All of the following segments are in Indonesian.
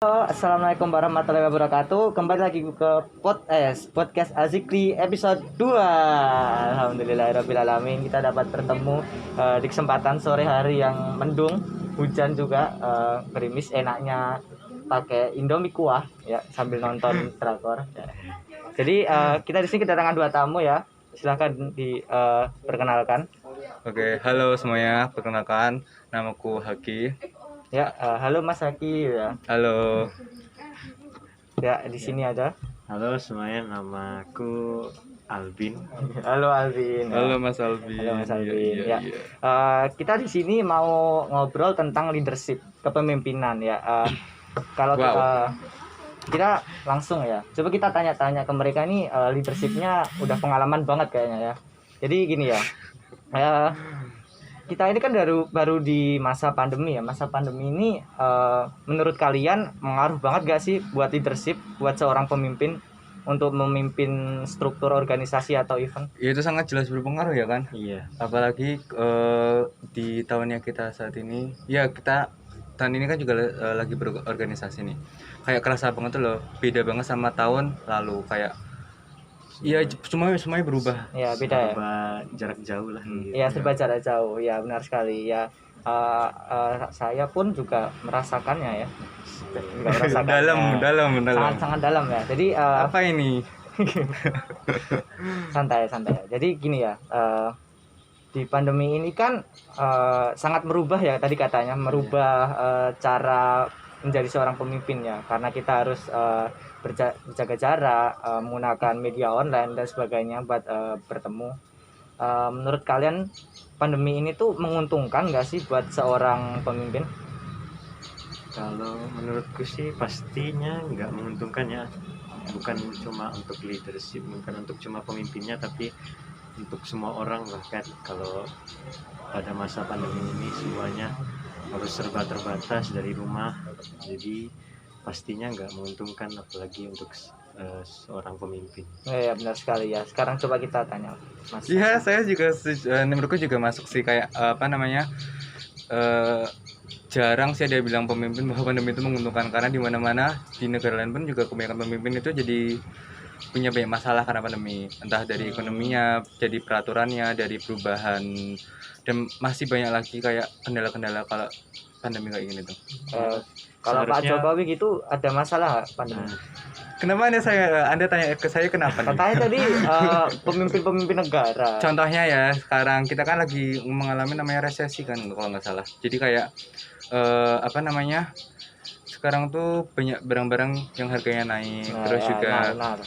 Assalamualaikum warahmatullahi wabarakatuh. Kembali lagi ke podcast Azikri episode 2. Alhamdulillahirrabbilalamin, kita dapat bertemu di kesempatan sore hari yang mendung, hujan juga, gerimis, enaknya pakai Indomie kuah ya sambil nonton drakor. Ya. Jadi kita di sini kedatangan 2 tamu ya. Silahkan diperkenalkan. Oke, halo semuanya. Perkenalkan, namaku Haki. Ya, halo Mas Haki ya. Halo. Ya, di sini ada. Halo semuanya, namaku Albin. Halo Alvin. Halo Mas Alvin. Halo Mas Alvin. Iya. Kita di sini mau ngobrol tentang leadership, kepemimpinan ya. Kalau kita langsung ya. Coba kita tanya-tanya ke mereka nih, leadershipnya udah pengalaman banget kayaknya ya. Jadi gini ya. Kita ini kan baru di masa pandemi ya. Masa pandemi ini menurut kalian mengaruh banget gak sih buat leadership, buat seorang pemimpin untuk memimpin struktur organisasi atau event? Ya, itu sangat jelas berpengaruh ya kan. Iya. Apalagi di tahun yang kita saat ini, ya kita tahun ini kan juga lagi berorganisasi nih. Kayak kerasa banget tuh loh, beda banget sama tahun lalu. Kayak iya, semuanya berubah. Ya beda ya. Serba jarak jauh lah. Iya, serba jarak jauh. Ya benar sekali ya. Saya pun juga merasakannya ya. Juga merasakannya. dalam. Sangat dalam ya. Jadi Apa ini? santai. Jadi gini ya. Di pandemi ini kan sangat merubah ya, tadi katanya merubah cara menjadi seorang pemimpin ya, karena kita harus berjaga jarak, menggunakan media online dan sebagainya buat bertemu. Menurut kalian pandemi ini tuh menguntungkan nggak sih buat seorang pemimpin? Kalau menurutku sih pastinya nggak menguntungkan ya. Bukan cuma untuk leadership, bukan untuk cuma pemimpinnya, tapi untuk semua orang. Bahkan kalau pada masa pandemi ini semuanya harus serba terbatas dari rumah, jadi pastinya nggak menguntungkan, apalagi untuk seorang pemimpin. Ya benar sekali ya. Sekarang coba kita tanya Mas. Iya, saya juga menurutku juga masuk sih, kayak jarang sih ada bilang pemimpin bahwa pandemi itu menguntungkan, karena di mana-mana di negara lain pun juga kebanyakan pemimpin itu jadi punya banyak masalah karena pandemi, entah dari ekonominya, jadi peraturannya, dari perubahan, dan masih banyak lagi kayak kendala-kendala kalau pandemi kayak gini tuh. Kalau Pak Seharusnya- Jokowi gitu ada masalah nggak pandemi? Kenapa Anda tanya ke saya kenapa nih? Katanya tadi pemimpin negara. Contohnya ya, sekarang kita kan lagi mengalami namanya resesi kan kalau nggak salah. Jadi kayak sekarang tuh banyak barang-barang yang harganya naik, terus juga benar.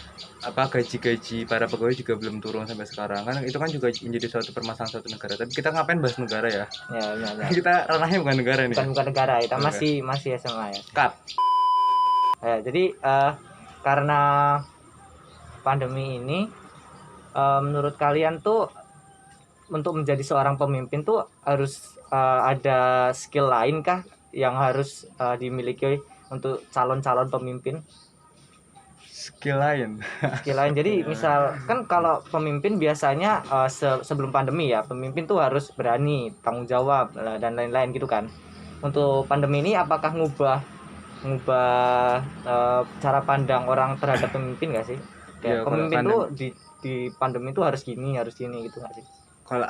gaji-gaji para pegawai juga belum turun sampai sekarang kan. Itu kan juga menjadi suatu permasalahan suatu negara. Tapi kita ngapain bahas negara ya? Ya. Kita ranahnya bukan negara nih. Bukan negara, kita Oke. masih SMA ya. Cut. Jadi karena pandemi ini, menurut kalian tuh untuk menjadi seorang pemimpin tuh harus ada skill lain kah yang harus dimiliki untuk calon-calon pemimpin? Skill lain. Skill lain. Jadi misal kan kalau pemimpin biasanya sebelum pandemi ya, pemimpin tuh harus berani, tanggung jawab dan lain-lain gitu kan. Untuk pandemi ini apakah ngubah cara pandang orang terhadap pemimpin nggak sih? Iya, Kayak pemimpin kalau tuh di pandemi tuh harus gini gitu nggak sih? Kalau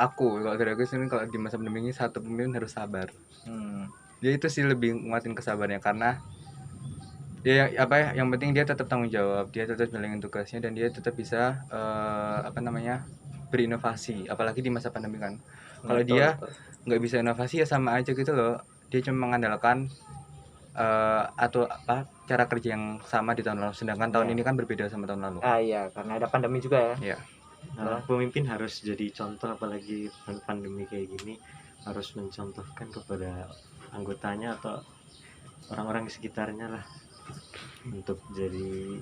dari aku sini, kalau di masa pandemi ini satu pemimpin harus sabar. Hmm. Dia itu sih lebih nguatin kesabarannya, karena yang penting dia tetap tanggung jawab, dia tetap menjalankan tugasnya, dan dia tetap bisa berinovasi, apalagi di masa pandemi kan. Kalau Betul, dia betul. nggak bisa inovasi ya sama aja gitu loh, dia cuma mengandalkan cara kerja yang sama di tahun lalu, sedangkan tahun Iya. ini kan berbeda sama tahun lalu. Iya, karena ada pandemi juga ya. Ya. Nah, pemimpin harus jadi contoh, apalagi pandemi kayak gini, harus mencontohkan kepada anggotanya atau orang-orang di sekitarnya lah, untuk jadi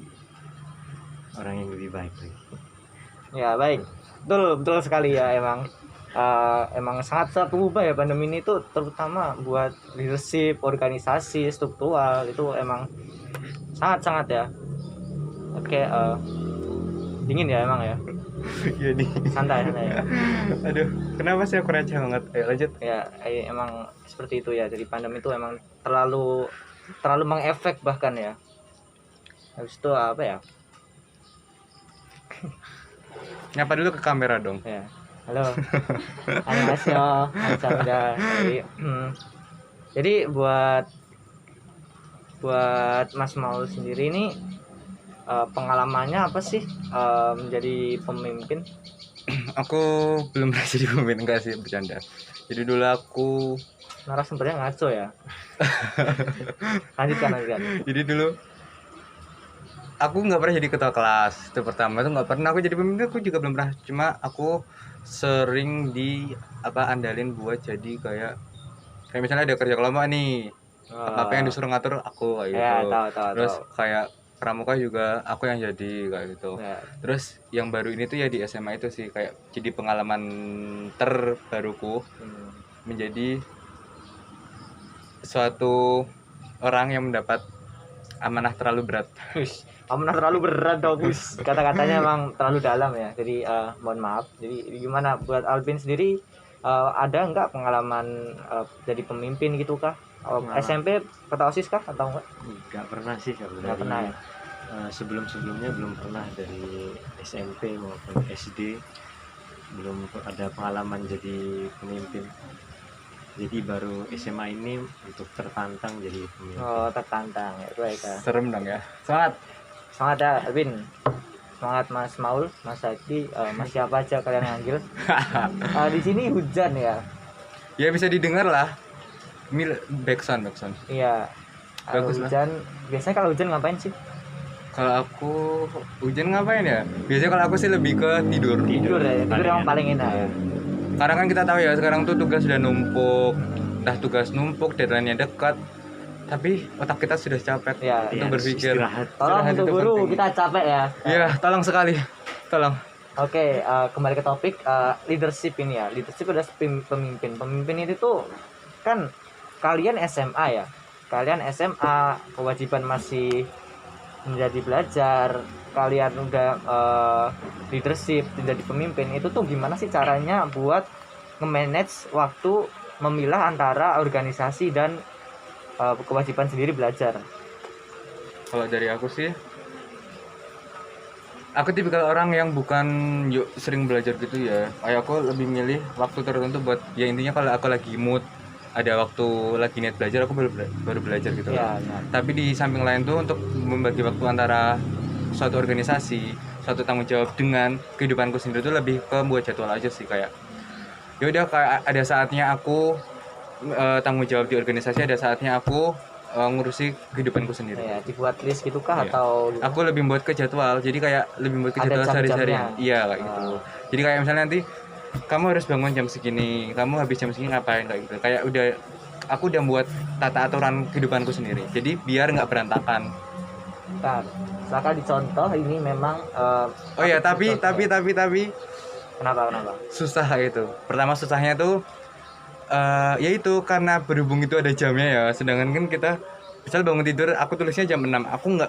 orang yang lebih baik lagi. Ya baik, betul sekali ya. Emang sangat berubah ya pandemi ini tuh, terutama buat leadership, organisasi, struktural itu emang sangat ya. Oke, dingin ya emang ya. Iya nih. Santai ya. Aduh, kenapa sih aku receh banget? Ayo lanjut. Ya emang seperti itu ya. Jadi pandemi itu emang terlalu terlalu mengefek bahkan ya. Habis itu apa ya? Nyapa dulu ke kamera dong. Ya. Halo. Annyeonghaseyo. Kamsahamnida. Jadi buat Mas Maul sendiri ini pengalamannya apa sih menjadi pemimpin? Aku belum pernah jadi pemimpin, enggak sih, bercanda. Jadi dulu aku Narasumbernya ngaco ya. Lanjutkan. jadi dulu aku nggak pernah jadi ketua kelas. Itu pertama tuh nggak pernah aku jadi pemimpin, aku juga belum pernah. Cuma aku sering andalin buat jadi kayak misalnya ada kerja kelompok nih, apa yang disuruh ngatur aku kayak gitu. Ya, tahu. Terus kayak pramuka juga aku yang jadi kayak gitu. Ya. Terus yang baru ini tuh ya di SMA itu sih kayak jadi pengalaman terbaruku menjadi suatu orang yang mendapat amanah terlalu berat. Amanah terlalu berat dong, Gus. Kata-katanya emang terlalu dalam ya. Jadi mohon maaf. Jadi gimana buat Alvin sendiri, ada nggak pengalaman jadi pemimpin gitu kah? SMP ketua OSIS kah atau enggak? Nggak pernah sih kalau Nggak pernah ya. Sebelum-sebelumnya belum pernah, dari SMP maupun SD belum ada pengalaman jadi pemimpin. Jadi baru SMA ini untuk tertantang jadi pemimpin. Oh, tertantang ya, baik ya. Serem dong ya. Semangat. Ya, Alvin. Semangat Mas Maul, Mas Hadi, Mas siapa aja kalian manggil. Di sini hujan ya. Ya bisa didengar lah. Backsound. Iya. Bagus lah. Hujan. Biasanya kalau hujan ngapain sih? Kalau aku hujan ngapain ya? Biasanya kalau aku sih lebih ke tidur. Tidur ya. Tidur yang paling enak ya. Karena kan kita tahu ya sekarang tuh tugas sudah numpuk. Tugas numpuk, deadline-nya dekat. Tapi otak kita sudah capek Ya, untuk berpikir. Istirahat. Tolong Istirahat untuk itu guru, penting. kita capek ya. Iya, tolong sekali. Tolong. Oke, kembali ke topik leadership ini ya. Leadership adalah pemimpin. Pemimpin itu tuh kan kalian SMA ya. Kalian SMA, kewajiban masih menjadi belajar. Kalian udah leadership, menjadi pemimpin. Itu tuh gimana sih caranya buat nge-manage waktu, memilah antara organisasi dan kewajiban sendiri belajar? Kalau dari aku sih, aku tipikal orang yang bukan sering belajar gitu ya. Kayak aku lebih milih waktu tertentu buat ya intinya kalau aku lagi mood, ada waktu lagi niat belajar, aku baru belajar gitu Ya, loh. Tapi di samping lain tuh untuk membagi waktu antara suatu organisasi, suatu tanggung jawab dengan kehidupanku sendiri tuh lebih ke buat jadwal aja sih. Kayak ya udah, kayak ada saatnya aku tanggung jawab di organisasi, ada saatnya aku ngurusi kehidupanku sendiri. Ya, dibuat list gitu kah Iya. atau Aku lebih buat ke jadwal, jadi kayak lebih buat ke Ada jadwal sehari-hari. jam-jamnya? Iya kayak gitu. Jadi kayak misalnya nanti kamu harus bangun jam segini, kamu habis jam segini ngapain kayak gitu. Kayak aku udah buat tata aturan kehidupanku sendiri. Jadi biar nggak berantakan. Bentar, misalkan dicontoh ini memang Oh ya, tapi kenapa susah gitu. Pertama susahnya tuh ya itu karena berhubung itu ada jamnya ya. Sedangkan kan kita misal bangun tidur aku tulisnya jam 6. Aku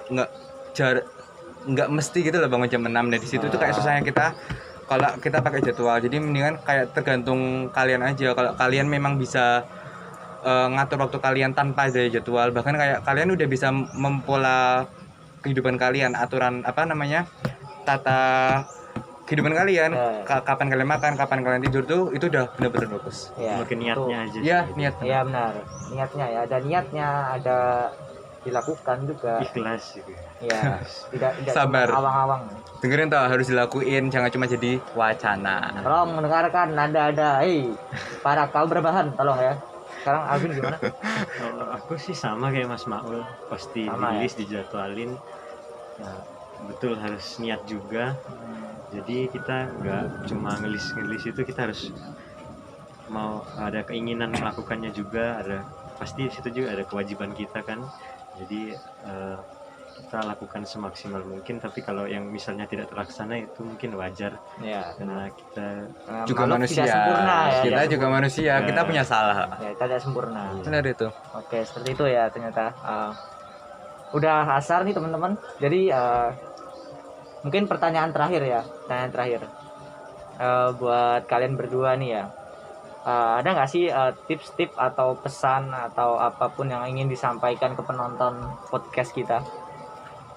nggak mesti gitu loh bangun jam 6. Nah, di situ tuh kayak susahnya kita kalau kita pakai jadwal. Jadi mendingan kayak tergantung kalian aja. Kalau kalian memang bisa ngatur waktu kalian tanpa ada jadwal, bahkan kayak kalian udah bisa mempola kehidupan kalian, aturan tata kehidupan kalian, kapan kalian makan, kapan kalian tidur tuh itu udah benar-benar bagus. Ya, Mungkin niatnya aja. Iya, niat. Iya benar. Niatnya ya, ada niatnya, ada dilakukan juga. Ikhlas gitu. Iya, tidak Sabar. cuma awang-awang. Dengerin tau, harus dilakuin, jangan cuma jadi wacana. Tolong mendengarkan, ada. Para kau berbahan, tolong ya. Sekarang Alvin gimana? Kalau aku sih sama kayak Mas Maul, pasti Sama, di list, dijadwalin. Nah, betul harus niat juga. Jadi kita nggak cuma ngelis itu, kita harus mau ada keinginan melakukannya juga, pasti di situ juga ada kewajiban kita kan. Jadi kita lakukan semaksimal mungkin, tapi kalau yang misalnya tidak terlaksana itu mungkin wajar, Ya, karena kita Juga makhluk manusia. tidak sempurna ya. Kita tidak juga sempurna. manusia, kita punya salah. Ya, kita tidak sempurna. Benar itu. Oke, seperti itu ya ternyata. Udah asar nih teman-teman. Jadi mungkin pertanyaan terakhir ya, buat kalian berdua nih ya. ada nggak sih tips-tips atau pesan atau apapun yang ingin disampaikan ke penonton podcast kita,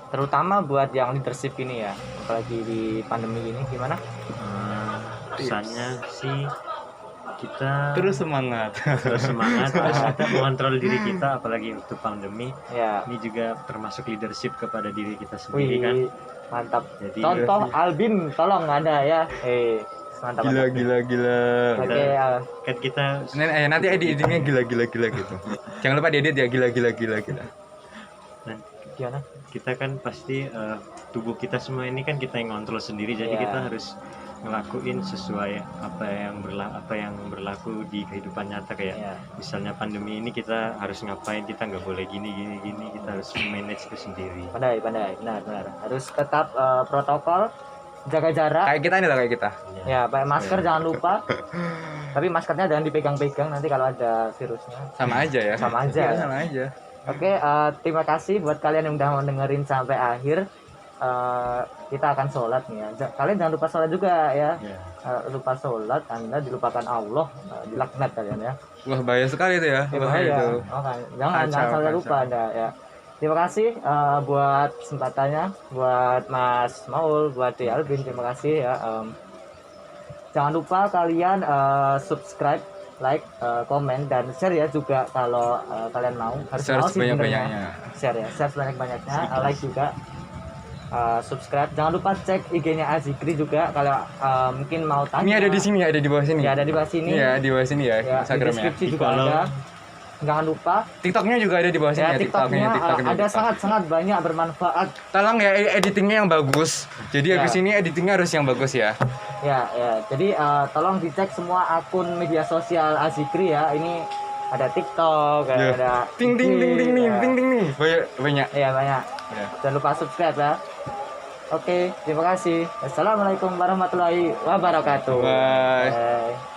terutama buat yang leadership ini ya, apalagi di pandemi ini gimana? Pesannya sih kita Terus semangat. terus semangat, terus kita mengontrol diri kita, apalagi untuk pandemi Ya, ini juga termasuk leadership kepada diri kita sendiri kan. wih, mantap. Jadi Contoh Albin, tolong ada ya. Mantap. Gila mantap. gila gila. Oke, kan kita Nanti editingnya gila gila gila gitu. Jangan lupa diedit ya, gila gila gila gila. gimana? kita kan pasti tubuh kita semua ini kan kita yang ngontrol sendiri, jadi Iya. kita harus ngelakuin sesuai apa yang berlaku di kehidupan nyata, kayak Ya. misalnya pandemi ini kita harus ngapain, kita nggak boleh gini, kita harus manage itu sendiri. Pandai, benar. Harus tetap protokol, jaga jarak. Kayak kita ini lah, kayak kita. Ya, pakai masker jangan lupa. Tapi maskernya jangan dipegang-pegang, nanti kalau ada virusnya. Sama aja ya. Sama aja. Iya, sama aja. Oke, terima kasih buat kalian yang udah mau dengerin sampai akhir. Kita akan sholat nih ya. Kalian jangan lupa sholat juga ya. Ya. Lupa sholat, Anda dilupakan Allah, dilaknat kalian ya. Wah, bahaya sekali itu ya. Ya, Bahaya bahaya. itu. Makanya, jangan Kacau, sampai kacau. lupa Anda ya. Terima kasih buat kesempatannya, buat Mas Maul, buat Di Albin, terima kasih ya. Jangan lupa kalian subscribe, like, komen, dan share ya juga kalau kalian mau. Harus mau Search sih sebenarnya. banyak-banyaknya. Share ya, share sebanyak-banyaknya, like juga. Subscribe, jangan lupa cek IG-nya Azikri juga kalau mungkin mau tanya. Ini ada di sini, ada di bawah sini. Ya, ada di bawah sini. Iya, di bawah sini ya, Ya, di Instagramnya. deskripsi juga Di-follow. ada. Jangan lupa TikToknya juga ada di bawah sini ya, ya, TikToknya ada TikTok. sangat banyak bermanfaat. Tolong ya editingnya yang bagus. Jadi Ya. habis ini editingnya harus yang bagus ya. Ya. Jadi tolong dicek semua akun media sosial Azikri ya. Ini ada TikTok, Ya. ada Ting ting ting ting nih, ya. ting ting nih. Banyak. Iya, banyak. Ya. Jangan lupa subscribe ya. Oke, terima kasih. Assalamualaikum warahmatullahi wabarakatuh. Bye. Bye.